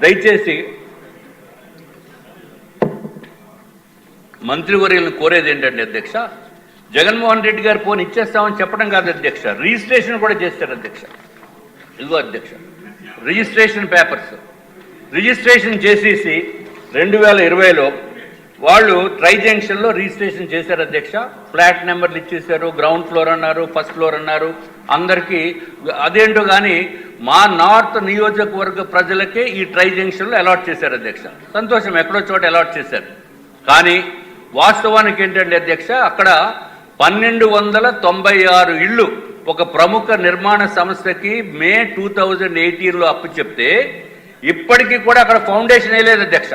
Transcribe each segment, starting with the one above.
దయచేసి మంత్రివర్యులను కోరేది ఏంటంటే అధ్యక్ష, జగన్మోహన్ రెడ్డి గారు ఫోన్ ఇచ్చేస్తామని చెప్పడం కాదు అధ్యక్ష, రిజిస్ట్రేషన్ కూడా చేస్తారు అధ్యక్ష. ఇదిగో అధ్యక్ష రిజిస్ట్రేషన్ పేపర్స్ రిజిస్ట్రేషన్ చేసేసి 2020లో వాళ్ళు ట్రై జంక్షన్లో రిజిస్ట్రేషన్ చేశారు అధ్యక్ష. ఫ్లాట్ నెంబర్లు ఇచ్చేశారు, గ్రౌండ్ ఫ్లోర్ అన్నారు, ఫస్ట్ ఫ్లోర్ అన్నారు అందరికీ. అదేంటో కానీ మా నార్త్ నియోజకవర్గ ప్రజలకే ఈ ట్రై జంక్షన్లో అలాట్ చేశారు అధ్యక్ష. సంతోషం, ఎక్కడో చోట అలాట్ చేశారు. కానీ వాస్తవానికి ఏంటంటే అధ్యక్ష, అక్కడ 1296 ఇళ్ళు ఒక ప్రముఖ నిర్మాణ సంస్థకి మే 2018లో అప్పు చెప్తే ఇప్పటికీ కూడా అక్కడ ఫౌండేషన్ వేయలేదు అధ్యక్ష.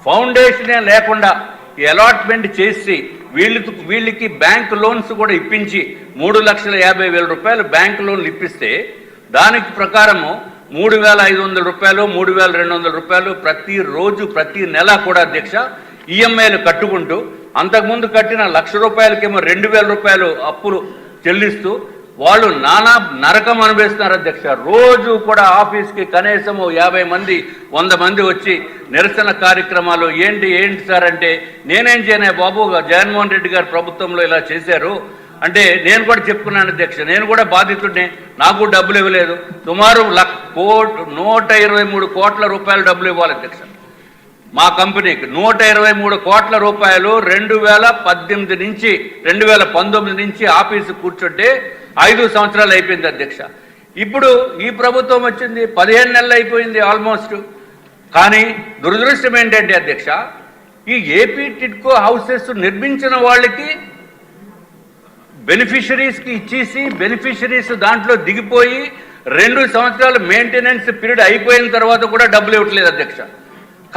ఫౌండేషనే లేకుండా అలాట్మెంట్ చేసి వీళ్ళకి బ్యాంక్ లోన్స్ కూడా ఇప్పించి 3,50,000 రూపాయలు బ్యాంక్ లోన్లు ఇప్పిస్తే దానికి ప్రకారము 3,500 రూపాయలు 3,200 రూపాయలు ప్రతిరోజు ప్రతి నెల కూడా అధ్యక్ష ఈఎంఐలు కట్టుకుంటూ అంతకుముందు కట్టిన 1,00,000 రూపాయలకేమో 2,000 రూపాయలు అప్పులు చెల్లిస్తూ వాళ్ళు నానా నరకం అనుభవిస్తున్నారు అధ్యక్ష. రోజు కూడా ఆఫీస్కి కనీసం 50 మంది 100 మంది వచ్చి నిరసన కార్యక్రమాలు ఏంటి సార్ అంటే, నేనేం చేయను బాబు, జగన్మోహన్ రెడ్డి గారు ప్రభుత్వంలో ఇలా చేశారు అంటే నేను కూడా చెప్పుకున్నాను అధ్యక్ష, నేను కూడా బాధితుడినే, నాకు డబ్బులు ఇవ్వలేదు. సుమారు 123 కోట్ల రూపాయలు డబ్బులు ఇవ్వాలి అధ్యక్ష. మా కంపెనీకి 123 కోట్ల రూపాయలు 2018 నుంచి 2019 నుంచి ఆఫీసు కూర్చుంటే 5 సంవత్సరాలు అయిపోయింది అధ్యక్ష. ఇప్పుడు ఈ ప్రభుత్వం వచ్చింది 15 నెలలు అయిపోయింది ఆల్మోస్ట్. కానీ దురదృష్టం ఏంటంటే అధ్యక్ష, ఈ ఏపీ టిడ్కో హౌసెస్ నిర్మించిన వాళ్ళకి బెనిఫిషరీస్కి ఇచ్చేసి బెనిఫిషరీస్ దాంట్లో దిగిపోయి 2 సంవత్సరాలు మెయింటెనెన్స్ పీరియడ్ అయిపోయిన తర్వాత కూడా డబ్బులు ఇవ్వట్లేదు అధ్యక్ష.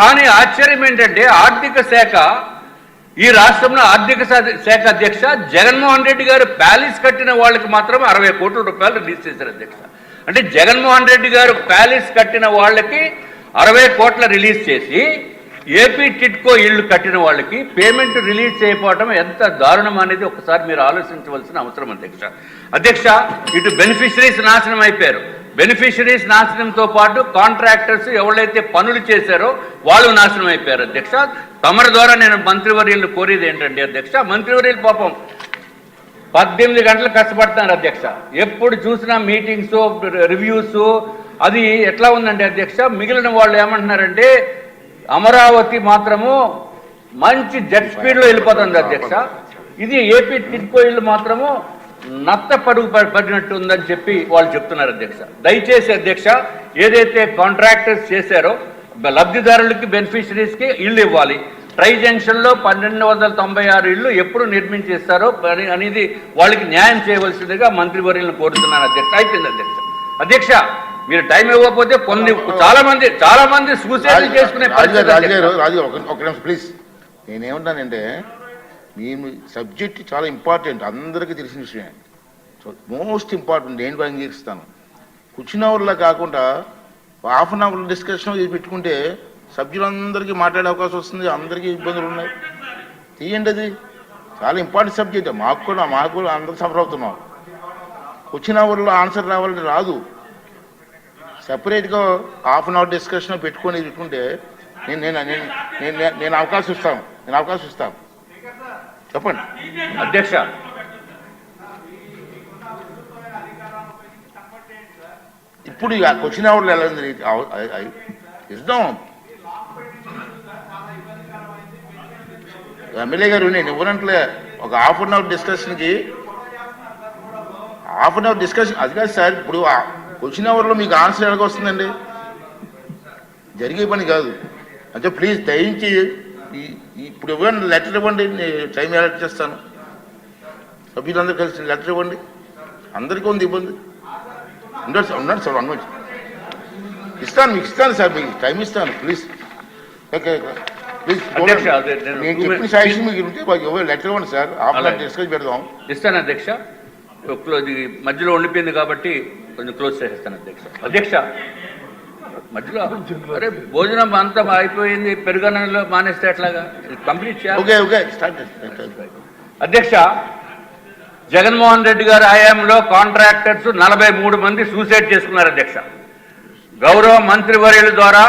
కానీ ఆశ్చర్యం ఏంటంటే ఆర్థిక శాఖ, ఈ రాష్ట్రంలో ఆర్థిక శాఖ అధ్యక్ష జగన్మోహన్ రెడ్డి గారు ప్యాలెస్ కట్టిన వాళ్ళకి మాత్రం 60 కోట్ల రూపాయలు రిలీజ్ చేశారు అధ్యక్ష. అంటే జగన్మోహన్ రెడ్డి గారు ప్యాలెస్ కట్టిన వాళ్ళకి 60 కోట్ల రిలీజ్ చేసి ఏపీ టిడ్కో ఇళ్ళు కట్టిన వాళ్ళకి పేమెంట్ రిలీజ్ చేయకపోవడం ఎంత దారుణం అనేది ఒకసారి మీరు ఆలోచించవలసిన అవసరం అధ్యక్ష. ఇటు బెనిఫిషరీస్ నాశనం అయిపోయారు, బెనిఫిషరీస్ నాశనంతో పాటు కాంట్రాక్టర్స్ ఎవరైతే పనులు చేశారో వాళ్ళు నాశనం అయిపోయారు అధ్యక్ష. తమరి ద్వారా నేను మంత్రివర్యులను కోరేది ఏంటంటే అధ్యక్ష, మంత్రివర్యులు పాపం 18 గంటలు కష్టపడుతున్నారు అధ్యక్ష. ఎప్పుడు చూసినా మీటింగ్స్ రివ్యూస్ అది ఎట్లా ఉందంటే అధ్యక్ష, మిగిలిన వాళ్ళు ఏమంటున్నారంటే అమరావతి మాత్రము మంచి జెట్ స్పీడ్లో వెళ్ళిపోతుంది అధ్యక్ష, ఇది ఏపీ టిడ్కో ఇళ్ళు మాత్రము నత్త పడుగు పడినట్టు ఉందని చెప్పి వాళ్ళు చెప్తున్నారు అధ్యక్ష. దయచేసి అధ్యక్ష, ఏదైతే కాంట్రాక్టర్స్ చేశారో లబ్ధిదారులకి బెనిఫిషరీస్కి ఇళ్ళు ఇవ్వాలి. ట్రై జంక్షన్లో 1296 ఇళ్ళు ఎప్పుడు నిర్మించేస్తారో అనేది వాళ్ళకి న్యాయం చేయవలసిందిగా మంత్రివర్యులను కోరుతున్నాను అధ్యక్ష. అయిపోయింది అధ్యక్ష. మీరు టైం ఇవ్వకపోతే చాలా మంది సూసైడ్ చేసుకునే ప్లీజ్. నేనేమంటానంటే మీ సబ్జెక్ట్ చాలా ఇంపార్టెంట్, అందరికీ తెలిసిన విషయం, మోస్ట్ ఇంపార్టెంట్. నేను పని చేస్తాను కూర్చున్న అవర్లా కాకుండా హాఫ్ అన్ అవర్ డిస్కషన్ పెట్టుకుంటే సభ్యులందరికీ మాట్లాడే అవకాశం వస్తుంది, అందరికీ ఇబ్బందులు ఉన్నాయి. తీయండి, అది చాలా ఇంపార్టెంట్ సబ్జెక్ట్. మాకు కూడా అందరూ సఫర్ అవుతున్నాం. కూర్చున్న అవర్లో ఆన్సర్ రావాలంటే రాదు. సెపరేట్గా హాఫ్ అన్ అవర్ డిస్కషన్ పెట్టుకుంటే నేను అవకాశం ఇస్తాను. చెప్పండి అధ్యక్ష. ఇప్పుడు క్వశ్చన్ అవర్లో ఎలా ఉంది ఇద్దాం. ఎమ్మెల్యే గారు నేను ఇవ్వనంటే ఒక హాఫ్ అన్ అవర్ డిస్కషన్కి అది కాదు సార్. ఇప్పుడు క్వశ్చన్ అవర్లో మీకు ఆన్సర్ ఎలాగ వస్తుందండి? జరిగే పని కాదు. అంటే ప్లీజ్ దయించి ఇప్పుడు ఇవ్వండి, లెటర్ ఇవ్వండి, టైం అలర్ట్ చేస్తాను. సభ్యులందరూ కలిసి లెటర్ ఇవ్వండి. అందరికీ ఉంది ఇబ్బంది. ఉన్నాడు సార్ 1 minute మీకు ఇస్తాను సార్, మీకు టైం ఇస్తాను. ప్లీజ్ నేను చెప్పిన సాయిషన్ మీకు ఉంటే లెటర్ ఇవ్వండి సార్. ఆఫ్లైన్ డిస్కస్ పెడదాం. ఇస్తాను అధ్యక్ష. మధ్యలో ఉండిపోయింది కాబట్టి కొంచెం క్లోజ్ చేసేస్తాను అధ్యక్ష. మధ్యలో అరే భోజనం అంతా అయిపోయింది, పెరుగన్నంలో మానేస్తే ఎట్లాగా? కంప్లీట్ చేయాలి అధ్యక్ష. జగన్మోహన్ రెడ్డి గారి హయాంలో కాంట్రాక్టర్స్ 43 మంది సూసైడ్ చేసుకున్నారు అధ్యక్ష. గౌరవ మంత్రివర్యుల ద్వారా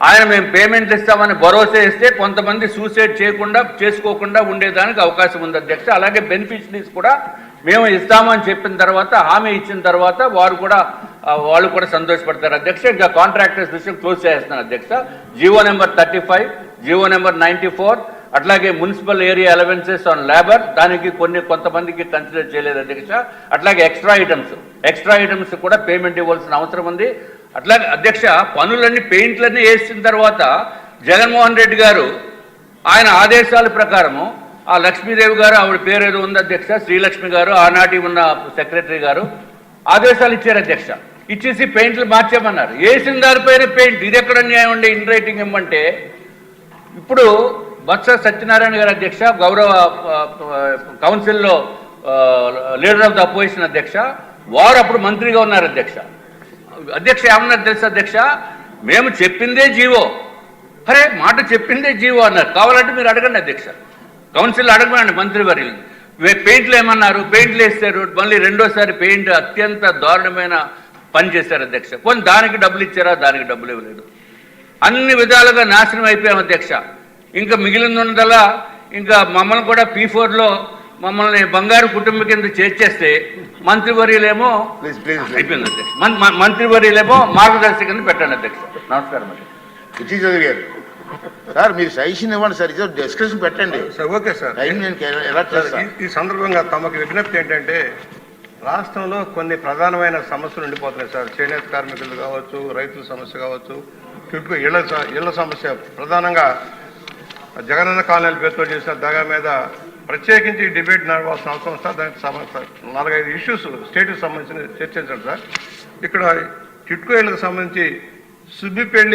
ఆయన మేము పేమెంట్లు ఇస్తామని భరోసా ఇస్తే కొంతమంది సూసైడ్ చేసుకోకుండా ఉండేదానికి అవకాశం ఉంది అధ్యక్ష. అలాగే బెనిఫిషరీస్ కూడా మేము ఇస్తామని చెప్పిన తర్వాత, హామీ ఇచ్చిన తర్వాత వాళ్ళు కూడా సంతోషపడతారు అధ్యక్ష. ఇంకా కాంట్రాక్టర్స్ విషయం క్లోజ్ చేస్తున్నాను అధ్యక్ష. జీవో నెంబర్ 35, జీవో నెంబర్ 94, అట్లాగే municipal area allowances on labour, దానికి కొంతమందికి కన్సిడర్ చేయలేదు అధ్యక్ష. అట్లాగే ఎక్స్ట్రా ఐటమ్స్ కూడా పేమెంట్ ఇవ్వాల్సిన అవసరం ఉంది. అట్లాగే అధ్యక్ష, పనులన్నీ పెయింట్లన్నీ వేసిన తర్వాత జగన్మోహన్ రెడ్డి గారు ఆయన ఆదేశాల ప్రకారము ఆ లక్ష్మీదేవి గారు, ఆవిడ పేరు ఏదో ఉంది అధ్యక్ష, శ్రీలక్ష్మి గారు, ఆనాటి ఉన్న సెక్రటరీ గారు ఆదేశాలు ఇచ్చారు అధ్యక్ష. ఇచ్చేసి పెయింట్లు మార్చామన్నారు. వేసిన దానిపైన పెయింట్, ఇది ఎక్కడ న్యాయం ఉండే ఇన్ రైటింగ్ ఇవ్వమంటే. ఇప్పుడు బొత్స సత్యనారాయణ గారు అధ్యక్ష, గౌరవ కౌన్సిల్లో లీడర్ ఆఫ్ ద అపోజిషన్ అధ్యక్ష, వారు అప్పుడు మంత్రిగా ఉన్నారు అధ్యక్ష. ఏమన్నారు తెలుసు అధ్యక్ష, మేము చెప్పిందే జీవో, అరే మాట చెప్పిందే జీవో అన్నారు. కావాలంటే మీరు అడగండి అధ్యక్ష, కౌన్సిల్ అడగండి మంత్రివర్యులు. పెయింట్లు ఏమన్నారు, పెయింట్లు వేస్తారు, మళ్ళీ రెండోసారి పెయింట్ అత్యంత దారుణమైన పని చేశారు అధ్యక్ష. కొన్ని దానికి డబ్బులు ఇచ్చారా, దానికి డబ్బులు ఇవ్వలేదు. అన్ని విధాలుగా నాశనం అయిపోయాం అధ్యక్ష. ఇంకా మిగిలిందల్లా ఇంకా మమ్మల్ని కూడా P4లో మమ్మల్ని బంగారు కుటుంబం కింద చేర్చేస్తే మంత్రివర్యులేమో అయిపోయింది అధ్యక్ష. మంత్రివర్యులేమో మార్గదర్శి కింద పెట్టండి అధ్యక్ష. నమస్కారం అండి. గారు సార్, మీరు సజెషన్ ఇవ్వండి సార్, ఇది డిస్కషన్ పెట్టండి సార్. Okay sir. ఈ సందర్భంగా తమకు విజ్ఞప్తి ఏంటంటే, రాష్ట్రంలో కొన్ని ప్రధానమైన సమస్యలు ఉండిపోతున్నాయి సార్. చేనేత కార్మికులు కావచ్చు, రైతుల సమస్య కావచ్చు, చుట్టూ ఇళ్ల సమస్య, ప్రధానంగా జగనన్న కాలనీల పేరుతో చేసిన దగా మీద ప్రత్యేకించి డిబేట్ నడవాల్సిన అవసరం సార్. దానికి 4-5 ఇష్యూస్ స్టేట్కి సంబంధించి చర్చించండి సార్. ఇక్కడ చిట్కో ఇళ్లకు సంబంధించి సుబ్బిపల్లి